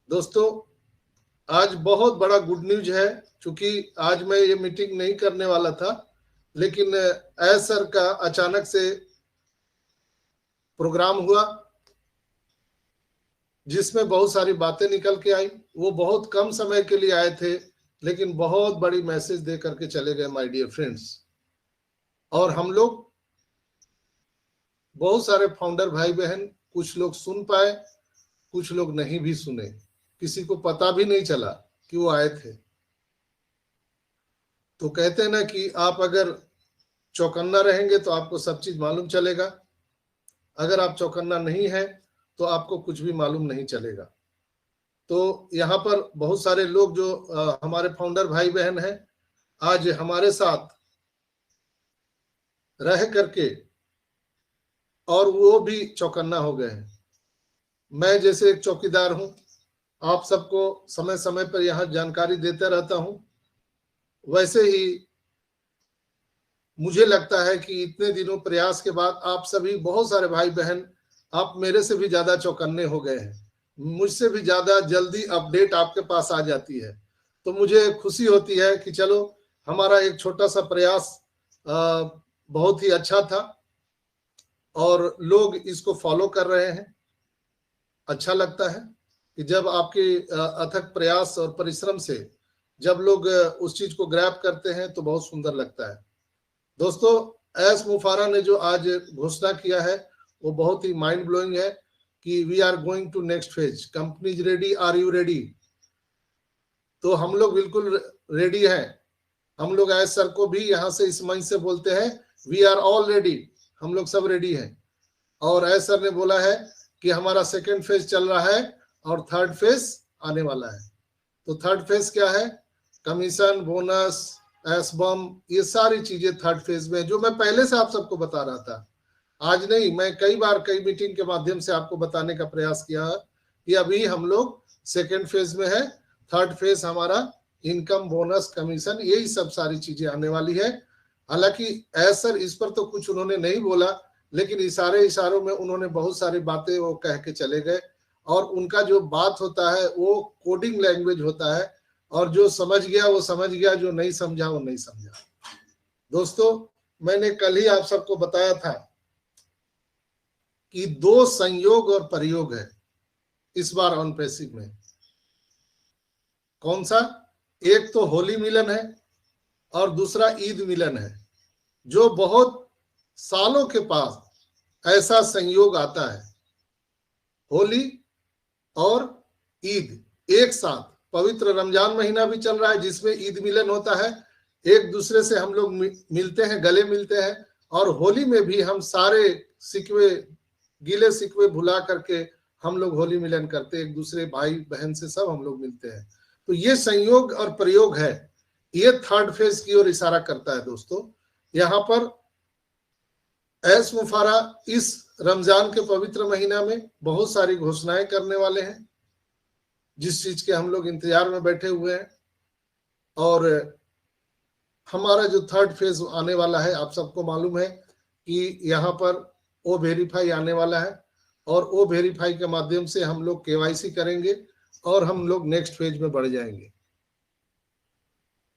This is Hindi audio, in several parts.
दोस्तों, आज बहुत बड़ा गुड न्यूज है। क्योंकि आज मैं ये मीटिंग नहीं करने वाला था, लेकिन एस सर का अचानक से प्रोग्राम हुआ जिसमें बहुत सारी बातें निकल के आई। वो बहुत कम समय के लिए आए थे, लेकिन बहुत बड़ी मैसेज दे करके चले गए माय डियर फ्रेंड्स। और हम लोग बहुत सारे फाउंडर भाई बहन, कुछ लोग सुन पाए, कुछ लोग नहीं भी सुने, किसी को पता भी नहीं चला कि वो आए थे। तो कहते हैं ना कि आप अगर चौकन्ना रहेंगे तो आपको सब चीज मालूम चलेगा, अगर आप चौकन्ना नहीं है तो आपको कुछ भी मालूम नहीं चलेगा। तो यहाँ पर बहुत सारे लोग जो हमारे फाउंडर भाई बहन हैं, आज हमारे साथ रह करके और वो भी चौकन्ना हो गए हैं। मैं जैसे एक चौकीदार हूं, आप सबको समय समय पर यहाँ जानकारी देता रहता हूं, वैसे ही मुझे लगता है कि इतने दिनों प्रयास के बाद आप सभी बहुत सारे भाई बहन, आप मेरे से भी ज्यादा चौकन्ने हो गए हैं, मुझसे भी ज्यादा जल्दी अपडेट आपके पास आ जाती है। तो मुझे खुशी होती है कि चलो, हमारा एक छोटा सा प्रयास बहुत ही अच्छा था और लोग इसको फॉलो कर रहे हैं। अच्छा लगता है कि जब आपके अथक प्रयास और परिश्रम से जब लोग उस चीज को ग्रैब करते हैं तो बहुत सुंदर लगता है। दोस्तों, एस मुफारा ने जो आज घोषणा किया है वो बहुत ही माइंड ब्लोइंग है कि we are going to next phase, company is ready, are you ready? तो हम लोग बिल्कुल रेडी हैं। हम लोग एस सर को भी यहाँ से इस मंच से बोलते हैं, वी आर ऑल रेडी, हम लोग सब रेडी हैं। और एस सर ने बोला है कि हमारा सेकेंड फेज चल रहा है और थर्ड फेज आने वाला है। तो थर्ड फेज क्या है? कमीशन, बोनस, एस बम, ये सारी चीजें थर्ड फेज में, जो मैं पहले से आप सबको बता रहा था। आज नहीं, मैं कई बार कई मीटिंग के माध्यम से आपको बताने का प्रयास किया कि अभी हम लोग सेकेंड फेज में है। थर्ड फेज हमारा इनकम, बोनस, कमीशन, यही सब सारी चीजें आने वाली है। हालांकि एस सर इस पर तो कुछ उन्होंने नहीं बोला, लेकिन इशारों में उन्होंने बहुत सारी बातें वो कह के चले गए। और उनका जो बात होता है वो कोडिंग लैंग्वेज होता है, और जो समझ गया वो समझ गया, जो नहीं समझा वो नहीं समझा। दोस्तों, मैंने कल ही आप सबको बताया था कि 2 संयोग और प्रयोग है इस बार ऑन पैसिव में। कौन सा? एक तो होली मिलन है और दूसरा ईद मिलन है, जो बहुत सालों के पास ऐसा संयोग आता है। होली और ईद एक साथ, पवित्र रमजान महीना भी चल रहा है जिसमें ईद मिलन होता है, एक दूसरे से हम लोग मिलते हैं, गले मिलते हैं। और होली में भी हम सारे सिकवे, गिले सिकवे भुला करके हम लोग होली मिलन करते, एक दूसरे भाई बहन से सब हम लोग मिलते हैं। तो ये संयोग और प्रयोग है, ये थर्ड फेज की ओर इशारा करता है। दोस्तों, यहाँ पर एस मुफारा इस रमजान के पवित्र महीना में बहुत सारी घोषणाएं करने वाले हैं, जिस चीज के हम लोग इंतजार में बैठे हुए हैं। और हमारा जो थर्ड फेज आने वाला है, आप सबको मालूम है कि यहाँ पर ओ वेरीफाई आने वाला है, और ओ वेरीफाई के माध्यम से हम लोग केवाईसी करेंगे और हम लोग नेक्स्ट फेज में बढ़ जाएंगे।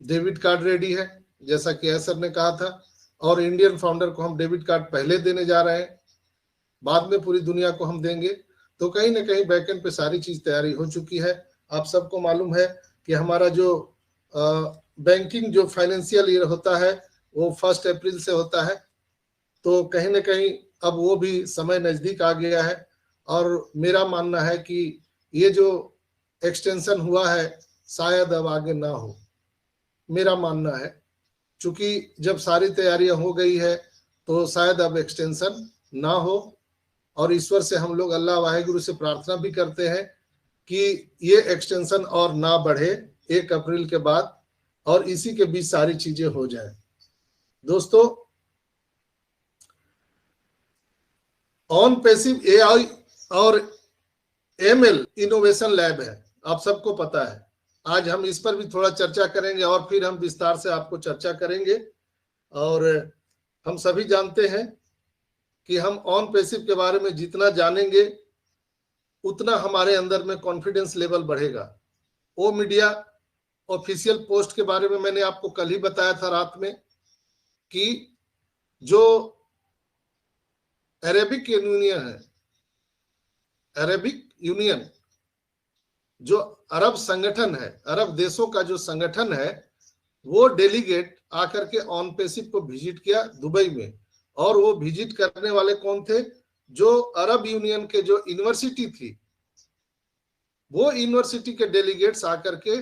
डेबिट कार्ड रेडी है, जैसा कि एस सर ने कहा था, और इंडियन फाउंडर को हम डेबिट कार्ड पहले देने जा रहे हैं, बाद में पूरी दुनिया को हम देंगे। तो कहीं ना कहीं बैकएंड पे सारी चीज तैयारी हो चुकी है। आप सबको मालूम है कि हमारा जो बैंकिंग जो फाइनेंशियल ईयर होता है वो 1 अप्रैल से होता है। तो कहीं ना कहीं अब वो भी समय नजदीक आ गया है, और मेरा मानना है कि ये जो एक्सटेंशन हुआ है शायद अब आगे ना हो, मेरा मानना है। चूंकि जब सारी तैयारियां हो गई है तो शायद अब एक्सटेंशन ना हो, और ईश्वर से हम लोग, अल्लाह वाहेगुरु से प्रार्थना भी करते हैं कि ये एक्सटेंशन और ना बढ़े 1 अप्रैल के बाद, और इसी के बीच सारी चीजें हो जाए। दोस्तों, ऑन पैसिव एआई और एमएल इनोवेशन लैब है, आप सबको पता है। आज हम इस पर भी थोड़ा चर्चा करेंगे और फिर हम विस्तार से आपको चर्चा करेंगे। और हम सभी जानते हैं कि हम ऑन पैसिव के बारे में जितना जानेंगे उतना हमारे अंदर में कॉन्फिडेंस लेवल बढ़ेगा। ओ मीडिया ऑफिशियल पोस्ट के बारे में मैंने आपको कल ही बताया था रात में कि जो अरेबिक यूनियन है, अरेबिक यूनियन जो अरब संगठन है, अरब देशों का जो संगठन है, वो डेलीगेट आकर के ऑन पेसिव को विजिट किया दुबई में। और वो विजिट करने वाले कौन थे? जो अरब यूनियन के जो यूनिवर्सिटी थी, वो यूनिवर्सिटी के डेलीगेट्स आकर के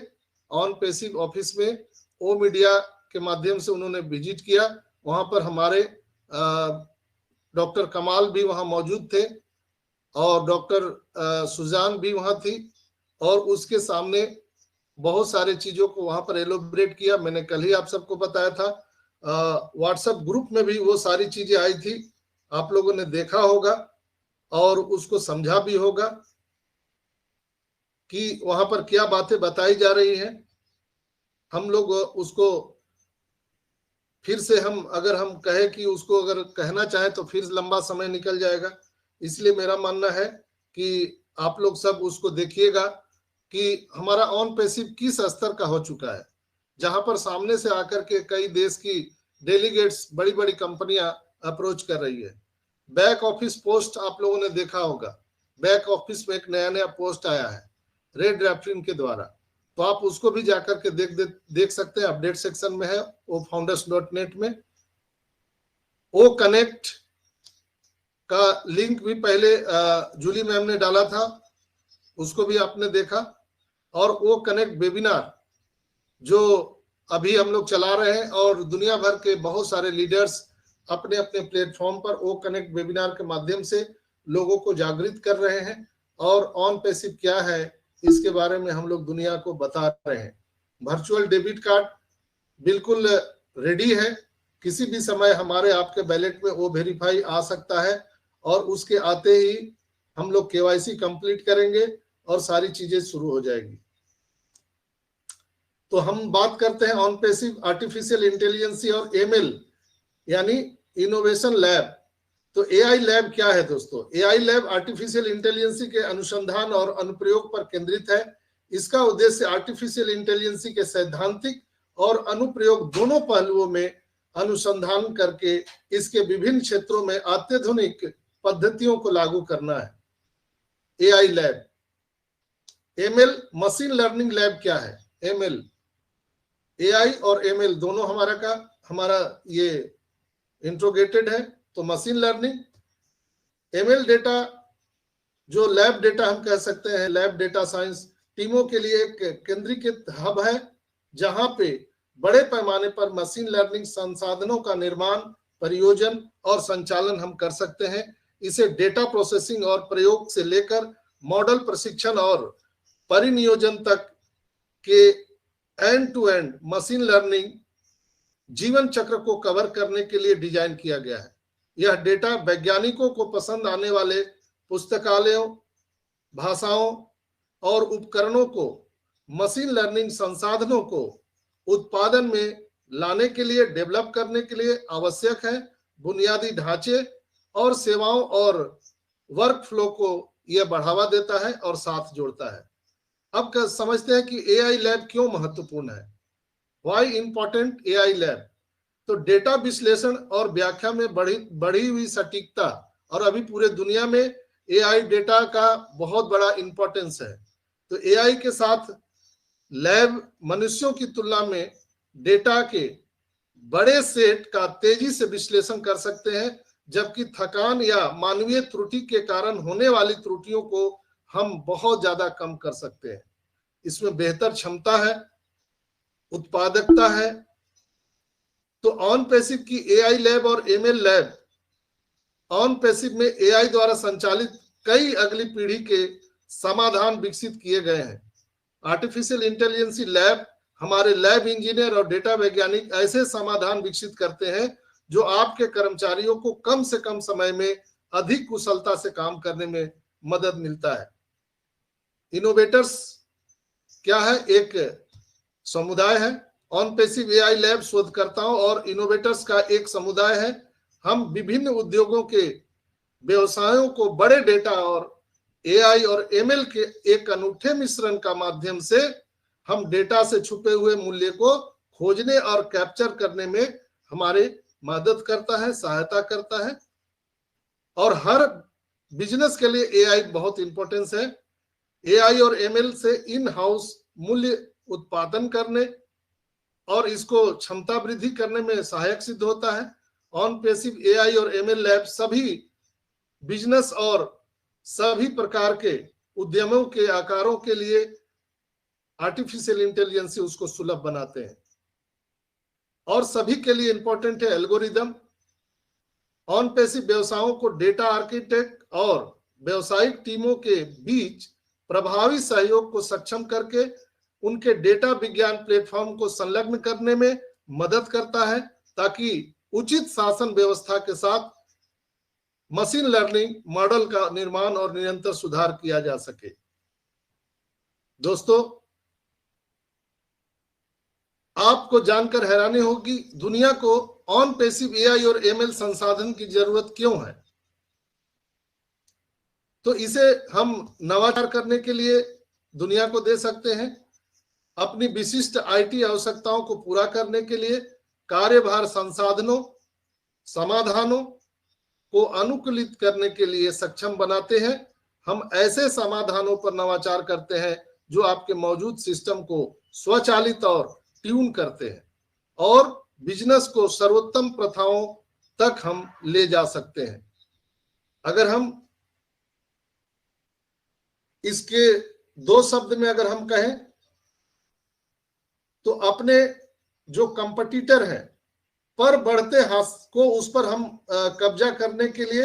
ऑन पेसिव ऑफिस में ओ मीडिया के माध्यम से उन्होंने विजिट किया। वहां पर हमारे डॉक्टर कमाल भी वहां मौजूद थे और डॉक्टर सुजान भी वहां थी, और उसके सामने बहुत सारे चीजों को वहां पर एलोबरेट किया। मैंने कल ही आप सबको बताया था, व्हाट्सएप ग्रुप में भी वो सारी चीजें आई थी, आप लोगों ने देखा होगा और उसको समझा भी होगा कि वहां पर क्या बातें बताई जा रही हैं। हम लोग उसको फिर से अगर हम कहें कि उसको अगर कहना चाहें तो फिर लंबा समय निकल जाएगा। इसलिए मेरा मानना है कि आप लोग सब उसको देखिएगा कि हमारा ऑन पेसिव किस स्तर का हो चुका है, जहां पर सामने से आकर के कई देश की डेलीगेट्स, बड़ी बड़ी कंपनियां अप्रोच कर रही है। बैक ऑफिस पोस्ट आप लोगों ने देखा होगा, बैक ऑफिस में एक नया नया पोस्ट आया है रेड रैफिन के द्वारा, तो आप उसको भी जाकर के देख सकते हैं, अपडेट सेक्शन में है वो founders.net में। ओ कनेक्ट का लिंक भी पहले जूली मैम ने डाला था, उसको भी आपने देखा। और ओ कनेक्ट वेबिनार जो अभी हम लोग चला रहे हैं, और दुनिया भर के बहुत सारे लीडर्स अपने अपने प्लेटफॉर्म पर ओ कनेक्ट वेबिनार के माध्यम से लोगों को जागृत कर रहे हैं, और ऑन पेसिव क्या है इसके बारे में हम लोग दुनिया को बता रहे हैं। वर्चुअल डेबिट कार्ड बिल्कुल रेडी है, किसी भी समय हमारे आपके बैलेट में वो वेरीफाई आ सकता है, और उसके आते ही हम लोग केवाईसी कंप्लीट करेंगे और सारी चीजें शुरू हो जाएगी। तो हम बात करते हैं ऑन पेसिव आर्टिफिशियल इंटेलिजेंस और एमएल यानी इनोवेशन लैब। तो एआई लैब क्या है दोस्तों? एआई लैब आर्टिफिशियल इंटेलिजेंस के अनुसंधान और अनुप्रयोग पर केंद्रित है। इसका उद्देश्य आर्टिफिशियल इंटेलिजेंस के सैद्धांतिक और अनुप्रयोग दोनों पहलुओं में अनुसंधान करके इसके विभिन्न क्षेत्रों में अत्याधुनिक पद्धतियों को लागू करना है। AI lab. ML machine learning lab क्या है? एमएल, एआई और एमएल दोनों हमारा ये इंट्रोगेटेड है। तो मशीन लर्निंग, एमएल डेटा जो लैब डेटा हम कह सकते हैं, लैब डेटा साइंस टीमों के लिए एक केंद्रीकृत हब है, जहां पे बड़े पैमाने पर मशीन लर्निंग संसाधनों का निर्माण, परियोजन और संचालन हम कर सकते हैं। इसे डेटा प्रोसेसिंग और प्रयोग से लेकर मॉडल प्रशिक्षण और परिनियोजन तक के end to end machine learning जीवन चक्र को कवर करने के लिए डिजाइन किया गया है। यह डेटा वैज्ञानिकों को पसंद आने वाले पुस्तकालयों, भाषाओं और उपकरणों को मशीन लर्निंग संसाधनों को उत्पादन में लाने के लिए, डेवलप करने के लिए आवश्यक है। बुनियादी ढांचे और सेवाओं और वर्क फ्लो को यह बढ़ावा देता है और साथ जोड़ता है। अब समझते हैं कि एआई लैब क्यों महत्वपूर्ण है। Why important AI lab? तो डेटा विश्लेषण और व्याख्या में बढ़ी हुई सटीकता, और अभी पूरे दुनिया में एआई डेटा का बहुत बड़ा इंपॉर्टेंस है। तो एआई के साथ लैब मनुष्यों की तुलना में डेटा के बड़े सेट का तेजी से विश्लेषण कर सकते हैं, जबकि थकान या मानवीय त्रुटि के कारण होने वाली त्रुटियों को हम बहुत ज्यादा कम कर सकते हैं। इसमें बेहतर क्षमता है, उत्पादकता है। तो ऑन पेसिव की एआई लैब और एमएल लैब, ऑन पेसिव में एआई द्वारा संचालित कई अगली पीढ़ी के समाधान विकसित किए गए हैं। आर्टिफिशियल इंटेलिजेंस लैब हमारे लैब इंजीनियर और डेटा वैज्ञानिक ऐसे समाधान विकसित करते हैं जो आपके कर्मचारियों को कम से कम समय में अधिक कुशलता से काम करने में मदद मिलता है। इनोवेटर्स क्या है? एक समुदाय है। ऑन पेसिव एआई लैब शोधकर्ताओं और इनोवेटर्स का एक समुदाय है। हम विभिन्न उद्योगों के व्यवसायों को बड़े डेटा और एआई और एमएल के एक अनूठे मिश्रण का माध्यम से हम डेटा से छुपे हुए मूल्य को खोजने और कैप्चर करने में हमारे मदद करता है, सहायता करता है। और हर बिजनेस के लिए एआई बहुत इंपॉर्टेंस है। एआई और एमएल से इन हाउस मूल्य उत्पादन करने और इसको क्षमता वृद्धि करने में सहायक सिद्ध होता है। ऑन पैसिव एआई और एमएल लैब सभी बिजनेस और सभी प्रकार के उद्यमों के आकारों के लिए आर्टिफिशियल इंटेलिजेंस से उसको सुलभ बनाते हैं। और सभी के लिए इंपॉर्टेंट है एल्गोरिदम। ऑन पैसिव व्यवसायों को डेटा आर्किटेक्ट और व्यवसायिक टीमों के बीच प्रभावी सहयोग को सक्षम करके उनके डेटा विज्ञान प्लेटफॉर्म को संलग्न करने में मदद करता है, ताकि उचित शासन व्यवस्था के साथ मशीन लर्निंग मॉडल का निर्माण और निरंतर सुधार किया जा सके। दोस्तों, आपको जानकर हैरानी होगी दुनिया को ऑन पैसिव एआई और एमएल संसाधन की जरूरत क्यों है। तो इसे हम नवाचार करने के लिए दुनिया को दे सकते हैं। अपनी विशिष्ट आईटी आवश्यकताओं को पूरा करने के लिए कार्यभार संसाधनों समाधानों को अनुकूलित करने के लिए सक्षम बनाते हैं। हम ऐसे समाधानों पर नवाचार करते हैं जो आपके मौजूद सिस्टम को स्वचालित और ट्यून करते हैं और बिजनेस को सर्वोत्तम प्रथाओं तक हम ले जा सकते हैं। अगर हम इसके दो शब्द में अगर हम कहें तो अपने जो कंपटीटर है पर बढ़ते हाथ को उस पर हम कब्जा करने के लिए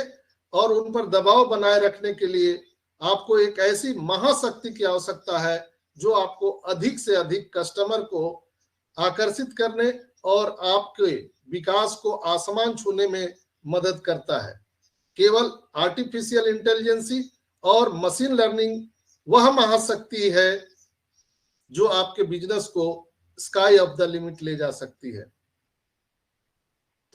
और उन पर दबाव बनाए रखने के लिए आपको एक ऐसी महाशक्ति की आवश्यकता है जो आपको अधिक से अधिक कस्टमर को आकर्षित करने और आपके विकास को आसमान छूने में मदद करता है। केवल आर्टिफिशियल इंटेलिजेंसी और मशीन लर्निंग वह महाशक्ति है जो आपके बिजनेस को स्काई ऑफ द लिमिट ले जा सकती है।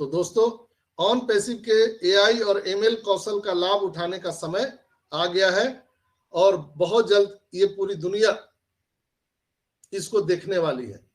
तो दोस्तों, ऑन पैसिव के एआई और एमएल कौशल का लाभ उठाने का समय आ गया है और बहुत जल्द ये पूरी दुनिया इसको देखने वाली है।